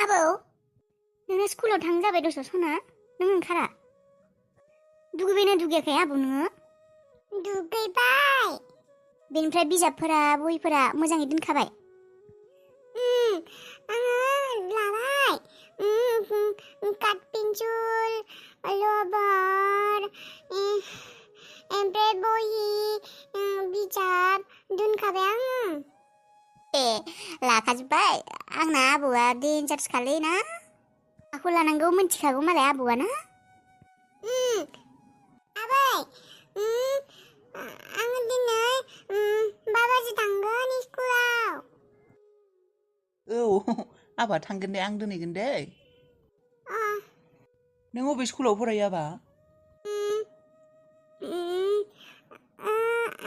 आबौ नोंना स्कुलाव थांनो जाबाय दस' सना नों ओंखारा दुगैबायना दुगैयाखै आबौ नोङो दुगैबाय बेनिफ्राय बिजाबफोरा बहिफोरा मोजाङै दोनखाबाय आङो लाबाय काट पेन्सिल रबार ओमफ्राय बहि बिजाब दोनखाबाय आङो ए लाखाजोब्बाय आंना आबौआ डेन्जारसखालै ना आखौ लानांगौ मिन्थिखागौ मालाय आबौआ ना आबै आङो दिनै बाबाजों थांगोन स्कुलाव औ आबा थांगोन दे आं दोनहैगोन दे नों अबे स्कुलाव फरायो आबा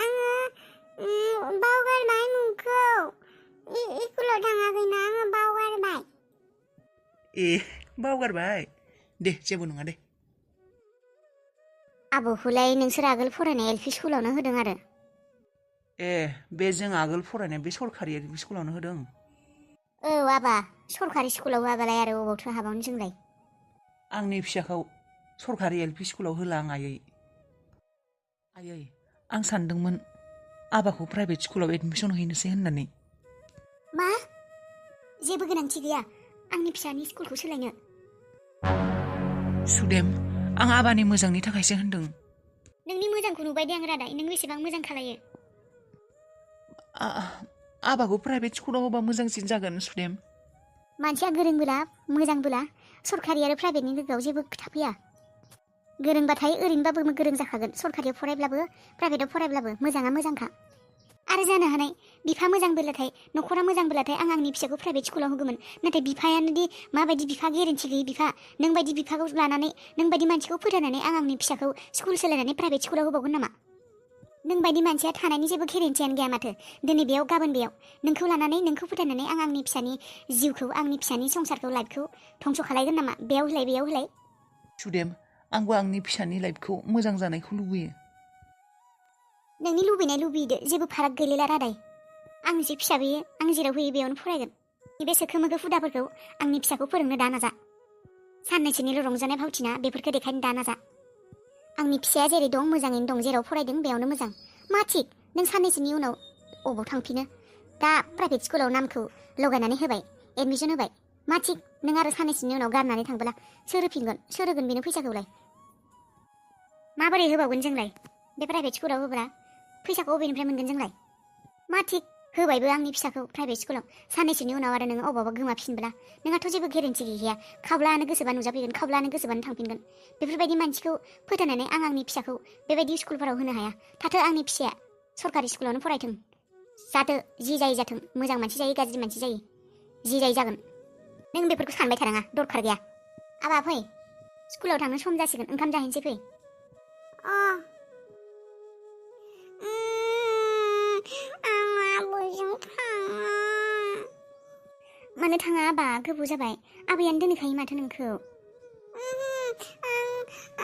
आङो बावगारबाय मुंखौ स्कुलाव थाङाखैना आङो बावगारबाय ए बावगारबाय दे जेबो नङा दे आबौखौलाय नोंसोर आगोल फरायनाय एलपि स्कुलावनो होदों आरो ए बे जों आगोल फरायनाय बे सरखारि एलपि स्कुलावनो होदों औ आबा सरखारि स्कुलाव होआबालाय आरो अबावथो हाबावनो जोंलाय आंनि फिसाखौ सरखारि एलपि स्कुलाव होला आं आयै आं सानदोंमोन आबाखौ प्राइभेट स्कुलाव एडमिसन हैनोसै होननानै मा जेबो गोनांथि गैया आंनि फिसानि स्कुलखौ सोलायनो सुदेम आं आबानि मोजांनि थाखायसो होनदों नोंनि मोजांखौ नुबाय दे आं रादाय नों बेसेबां मोजां खालायो आबाखौ प्राइभेट स्कुलाव होबा मोजांसिन जागोन सुदेम मानसिया गोरोंबोला मोजांबोला सरखारि आरो प्राइभेटनि लोगोआव जेबो खोथा फैया गोरोंबाथाय ओरैनोबाबो गोरों जाखागोन सरखारियाव फरायब्लाबो प्राइभेटाव फरायब्लाबो मोजाङा मोजांखा आरो जानो हानाय बिफा मोजांबोलाथाय न'खरा मोजांबोलाथाय आं आंनि फिसाखौ प्राइभेट स्कुलाव होगौमोन नाथाय बिफायानो दि माबायदि बिफा गेरेन्थि गैयि बिफा नों बायदि बिफाखौ लानानै नों बायदि मानसिखौ फोथायनानै आं आंनि फिसाखौ स्कुल सोलायनानै प्राइभेट स्कुलाव होबावगोन नामा नों बायदि मानसिया थानायनि जेबो गेरेन्थियानो गैया माथो दिनै बेयाव गाबोन बेयाव नोंखौ लानानै नोंखौ फोथायनानै आं आंनि फिसानि जिउखौ आंनि फिसानि संसारखौ लाइफखौ धंस' खालायगोन नामा बेयाव होलाय सुदेम आंबो आंनि फिसानि लाइफखौ मोजां जानायखौ लुबैयो नोंनि लुबैनाय लुबैदो जेबो फाराग गैलायला रादाय आंनि जे फिसा बेयो आं जेराव होयो बेयावनो फरायगोन बे सोखो मोखो हुदाफोरखौ आंनि फिसाखौ फोरोंनो दा नाजा साननैसोनिल' रंजानाय भावथिना बेफोरखौ देखायनो दा नाजा आंनि फिसाया जेरै दं मोजाङैनो दं जेराव फरायदों बेयावनो मोजां मा थिग नों साननैसोनि उनाव अबाव थांफिनो दा प्राइभेट स्कुलाव नामखौ लगायनानै होबाय एडमिसन होबाय मा थिग नों आरो साननैसोनि उनाव गारनानै थांबोला सोर होगोन बेनो फैसाखौलाय माबोरै होबावगोन जोंलाय बे प्राइभेट स्कुलाव होब्ला फैसाखौ अबेनिफ्राय मोनगोन जोंलाय मा थिग होबायबो आंनि फिसाखौ प्राइभेट स्कुलाव साननैसोनि उनाव आरो नोङो अबावबा गोमाफिनब्ला नोंहाथ' जेबो गेरेन्थि गैया खावब्लानो गोसोबा नुजाफैगोन खावब्लानो गोसोबानो थांफिनगोन बेफोरबायदि मानसिखौ फोथायनानै आं आंनि फिसाखौ बेबायदि स्कुलफोराव होनो हाया थाथो आंनि फिसाया सरकारि स्कुलावनो फरायथों जाथो जि जायो जाथों मोजां मानसि जायो गाज्रि मानसि जायो जि जायो जागोन नों बेफोरखौ सानबाय थानाङा दरखार गैया आबा फै स्कुलाव थांनो सम जासिगोन ओंखाम जाहैनोसै फै मानो थाङा आबा गोबाव जाबाय आबैयानो दोनहैखायो माथो नोंखौ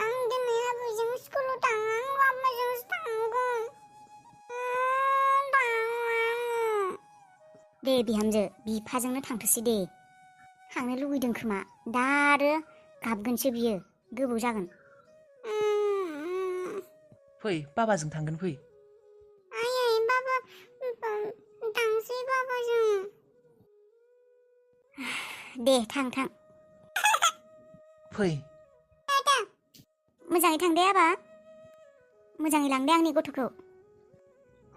आं दिनै आबैजों स्कुलाव थाङा आं आबैजोंसो थांगोन दे बिहामजो बिफाजोंनो थांथोसै दे थांनो लुगैदों खोमा दा आरो गाबगोनसो बियो गोबाव जागोन फै बाबाजों थांगोन फै बाबा थांसै बाबाजों दे थां फै मोजाङै थांदे आबा मोजाङै लांदे आंनि गथ'खौ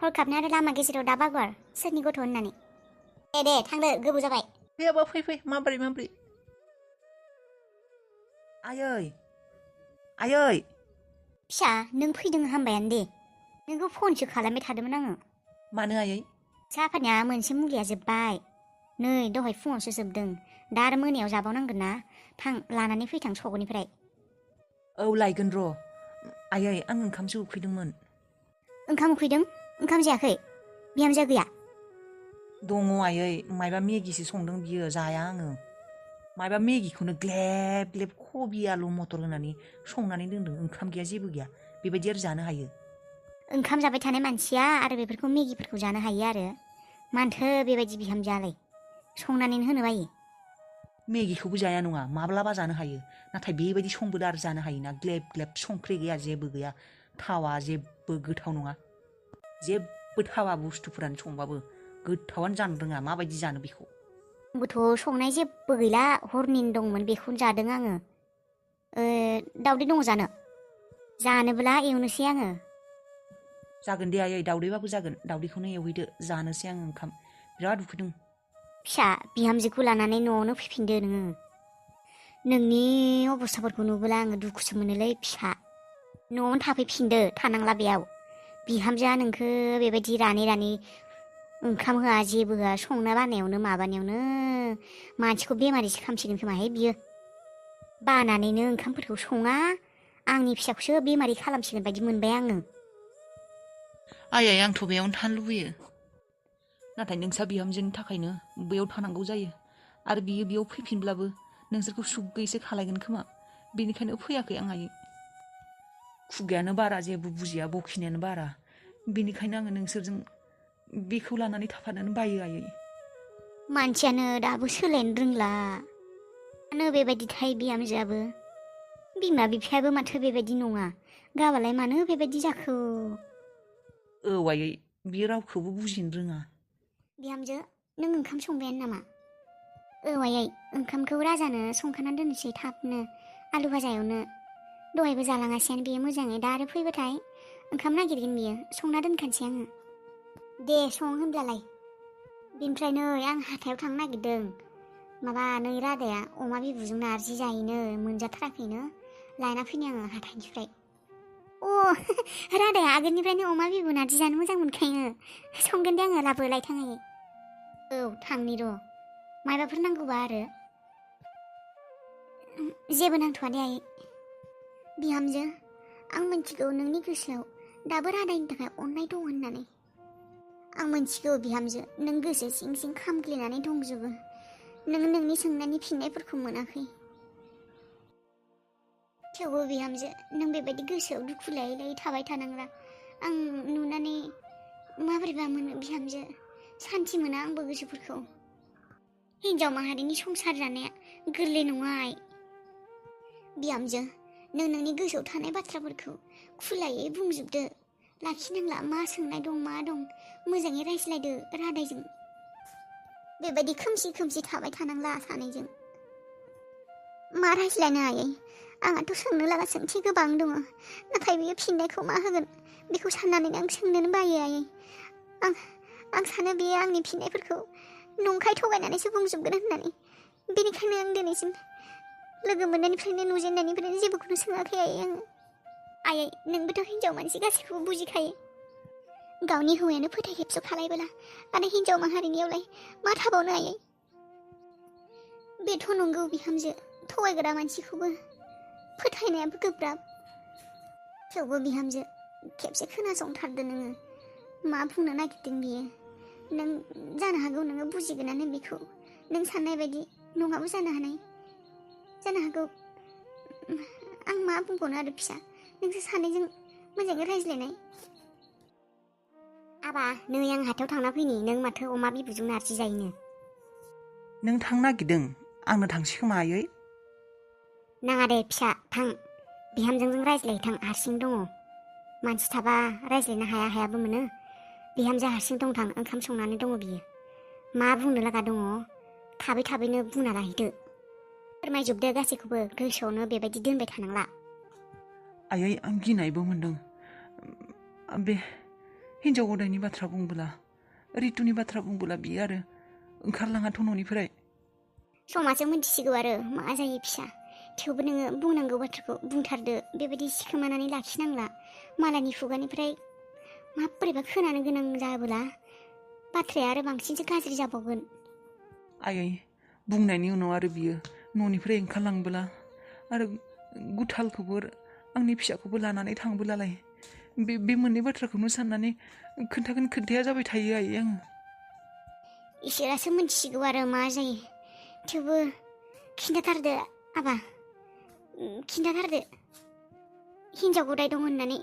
हरखाबनो आरो लामा गेजेराव दा बागार सोरनि गथ' होननानै दे थांदो गोबाव जाबाय फै आबा फै माबोरै आयै फिसा नों फैदों हामबायानो दे नोंखौ फनसो खालामबाय थादोंमोन आङो मानो आयै साहाफानिया मोनसे मुलिया जोब्बाय नै दहाय फुङावसो जोबदों दा आरो मोनायाव जाबावनांगोन ना थां लानानै फैथां सकनिफ्राय औ लायगोन र' आयै आं ओंखामसो उखैदोंमोन ओंखाम उखैदों ओंखाम जायाखै बिहामजोआ गैया दङ आयै मायबा मेगिसो संदों बियो जाया आङो मायबा मेगिखौनो ग्लेब ग्लेब कबि आलु मटर होनानै संनानै दोनदों ओंखाम गैया जेबो गैया बेबायदि आरो जानो हायो ओंखाम जाबाय थानाय मानसिया आरो बेफोरखौ मेगिफोरखौ जानो हायो आरो मानथो बेबायदि बिहामजोआलाय संनानैनो होनो बायो मेगिखौबो जाया नङा माब्लाबा जानो हायो नाथाय बेबायदि संबोदो आरो जानो हायोना ग्लेब ग्लेब संख्रि गैया जेबो गैया थावा जेबो गोथाव नङा जेबो थावा बुस्थुफोरानो संबाबो गोथावानो जानो रोङा माबायदि जानो बेखौ आंबोथ' संनाय जेबो गैला हरनिनो दंमोन बेखौनो जादों आङो दावदै दङ जानो जानोब्ला एवनोसै आङो जागोन दे आयै दावदैबाबो जागोन दावदैखौनो एवहैदो जानोसै आं ओंखाम बिराद उखैदों फिसा बिहामजोखौ लानानै न'आवनो फैफिनदो नोङो नोंनि अबस्थाफोरखौ नुबोला आङो दुखुसो मोनोलै फिसा न'आवनो थाफैफिनदो थानांला बेयाव बिहामजोआ नोंखौ बेबायदि रानै रानै ओंखाम होआ जेबो होआ संना बानायावनो माबानायावनो मानसिखौ बेमारिसो खालामसिगोन खोमाहाय बियो बानानैनो ओंखामफोरखौ सङा आंनि फिसाखौसो बेमारि खालामसिगोन बायदि मोनबाय आङो आयै आंथ' बेयावनो थानो लुबैयो नाथाय नोंसा बिहामजोनि थाखायनो बेयाव थानांगौ जायो आरो बियो बेयाव फैफिनब्लाबो नोंसोरखौ सुख गैयैसो खालायगोन खोमा बेनिखायनो फैयाखै आं आयै खुगायानो बारा जेबो बुजिया बखिनायानो बारा बेनिखायनो आङो नोंसोरजों बेखौ लानानै थाफानोनो बायो आयै मानसियानो दाबो सोलायनो रोंला मानो बेबायदि थायो बिहामजोआबो बिमा बिफायाबो माथो बेबायदि नङा गावालाय मानो बेबायदि जाखो औ आयै बियो रावखौबो बुजिनो रोङा बिहामजो नों ओंखाम संबायानो नामा औ आयै ओंखामखौ राजानो संखाना दोननोसै थाबनो आलु भाजायावनो दहायबो जालाङासैयानो बेयो मोजाङै दा आरो फैबाथाय ओंखाम नागिरगोन बियो संना दोनखानोसै आङो दे सं होनब्लालाय बेनिफ्राय नै आं हाथायाव थांनो नागिरदों माबा नै रादाया अमा बिबुजों नारजि जाहैनो मोनजाथाराखैनो लायना फैनो आङो हाथाइनिफ्राय रादाया आगोलनिफ्रायनो अमा बिबु नारजि जानो मोजां मोनखायो संगोन दे आङो लाबो लायथाङै औ थांनि र' मायबाफोर नांगौबा आरो जेबो नांथ'वा दे आयै बिहामजो आं मिथिगौ नोंनि गोसोआव दाबो रादायनि थाखाय अननाय दं होननानै आं मिथिगौ बिहामजो नों गोसो सिं सिं खामग्लिनानै दंजोबो नों नोंनि सोंनायनि फिननायफोरखौ मोनाखै थेवबो बिहामजो नों बेबायदि गोसोआव दुखु लायै लायै थाबाय थानांला आं नुनानै माबोरैबा मोनो बिहामजो सान्थि मोना आंबो गोसोफोरखौ हिन्जाव माहारिनि संसार जानाया गोरलै नङा बिहामजो नों नोंनि गोसोआव थानाय बाथ्राफोरखौ खुलायै बुंजोबदो लाखिनांला मा सोंनाय दं मा दं मोजाङै रायज्लायदो रादायजों बेबायदि खोमसि खोमसि थाबाय थानांला सानैजों मा रायज्लायनो आयै आंहाथ' सोंनो लागा सोंथि गोबां दङ नाथाय बियो फिननायखौ मा होगोन बेखौ साननानैनो आं सोंनोनो बायो आयै आं सानो बेयो आंनि फिननायफोरखौ नंखाय थगायनानैसो बुंजोबगोन होननानै बेनिखायनो आं दिनैसिम लोगो मोननायनिफ्रायनो नुजेननायनिफ्रायनो जेबोखौनो सोङाखै आयै नोंबोथ' हिन्जाव मानसि गासैखौबो बुजिखायो गावनि हौवायानो फोथाय खेबस' खालायबोला आरो हिन्जाव माहारिनियावलाय मा थाबावनो आयै बेथ' नंगौ बिहामजो थगायग्रा मानसिखौबो फोथायनायाबो गोब्राब थेवबो बिहामजो खेबसे खोनासंथारदो नोङो मा बुंनो नागिरदों बियो नों जानो हागौ नोङो बुजिगोनानो बेखौ नों साननाय बायदि नङाबो जानो हागौ आं मा बुंबावनो आरो फिसा नोंसोर सानैजों मोजाङै रायज्लायनाय आबा नै आं हाथायाव थांना फैनि नों माथो अमा बिबुजों नारजि जायोनो नों थांनो नागिरदों आंनो थांसै खोमा आयै नाङा दे फिसा थां बिहामजोजों रायज्लायहैथां हारसिं दङ मानसि थाबा रायज्लायनो हायाबो मोनो बिहामजो हारसिं दंथां ओंखाम संनानै दङ बियो मा बुंनो लागा दङ थाबैनो बुंना लाहैदो फोरमायजोबदो गासैखौबो गोसोआवनो बेबायदि दोनबाय थानांला आयै आं गिनायबो मोनदों बे हिन्जाव गदायनि बाथ्रा बुंबोला रितुनि बाथ्रा बुंबोला बियो आरो ओंखारलाङाथ' न'निफ्राय समाजो मिन्थिसिगौ आरो मा जायो फिसा थेवबो नोङो बुंनांगौ बाथ्राखौ बुंथारदो बेबायदि सिखोमानानै लाखिनांला मालायनि खुगानिफ्राय माबोरैबा खोनानो गोनां जाबोला बाथ्राया आरो बांसिनसो गाज्रि जाबावगोन आयै बुंनायनि उनाव आरो बियो न'निफ्राय ओंखारलांबोला आरो गुथालखौबो आंनि फिसाखौबो लानानै थांबोलालाय बे मोननै बाथ्राखौनो साननानै खोन्थाया जाबाय थायो आयै आङो इसोरासो मिन्थिसिगौ आरो मा जायो थेवबो खिन्थाथारदो आबा खिन्थाथारदो हिन्जाव गदाय दं होननानै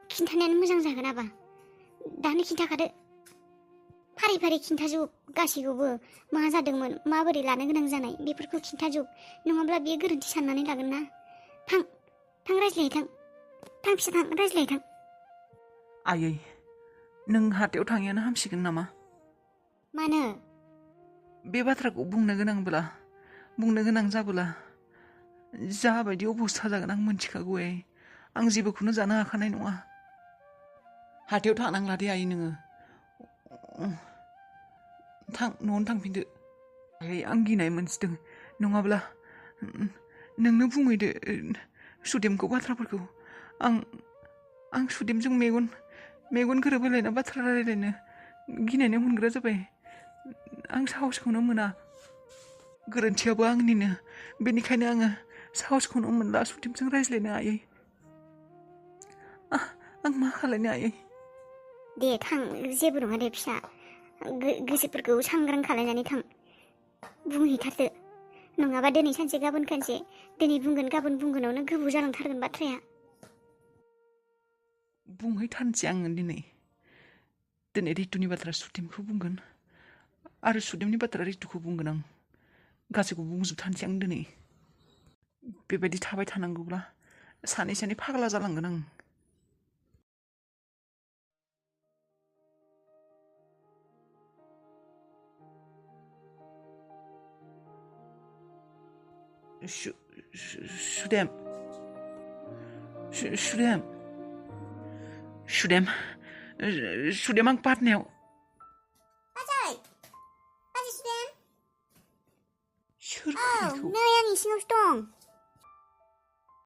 खिन्थानायानो मोजां जागोन आबा दानो खिन्थाखादो फारि फारि खिन्थाजोब गासैखौबो मा जादोंमोन माबोरै लानो गोनां जानाय बेफोरखौ खिन्थाजोब नङाब्ला बियो गोरोन्थि साननानै लागोन ना थां रायज्लाय थां फिसा थां रायज्लाय थां आयै नों हाथायाव थाङियानो हामसिगोन नामा मानो बे बाथ्राखौ बुंनो गोनां जाबोला जाबायदि अबस्था जागोन आं मोनथिखागौ आं जेबोखौनो जानो हाखानाय नङा हाथायाव थांनांला दे आयै नोङो न'आवनो थांफिनदो आयै आं गिनाय मोनसिदों नङाब्ला नोंनो बुंहैदो सुदेमखौ बाथ्राफोरखौ आं सुदेमजों मेगन गोरोबहोलायना बाथ्रा रायलायनो गिनायनो मोनग्रा जाबाय आं साहसखौनो मोना गोरोन्थियाबो आंनिनो बेनिखायनो आङो साहसखौनो मोनला सुदेमजों रायज्लायनो आयै आं मा खालायनो आयै दे थां जेबो नङा दे फिसा गोसोफोरखौ सांग्रां खालायनानै थां बुंहैथारदो नङाबा दिनै सानसे गाबोन सानसे दिनै बुंगोन गाबोन बुंगोनावनो गोबाव जालांथारगोन बाथ्राया बुंहैथारनोसै आङो दिनै रितुनि बाथ्रा सुदेमखौ बुंगोन आरो सुदेमनि बाथ्रा रितुखौ बुंगोन आं गासैखौबो बुंजोबथारनोसै आं दिनै बेबायदि थाबाय थानांगौब्ला सानै फाग्ला जालांगोन आं सुदेम आं पाटनायाव सोर फैखो नै आं इसिङावसो दं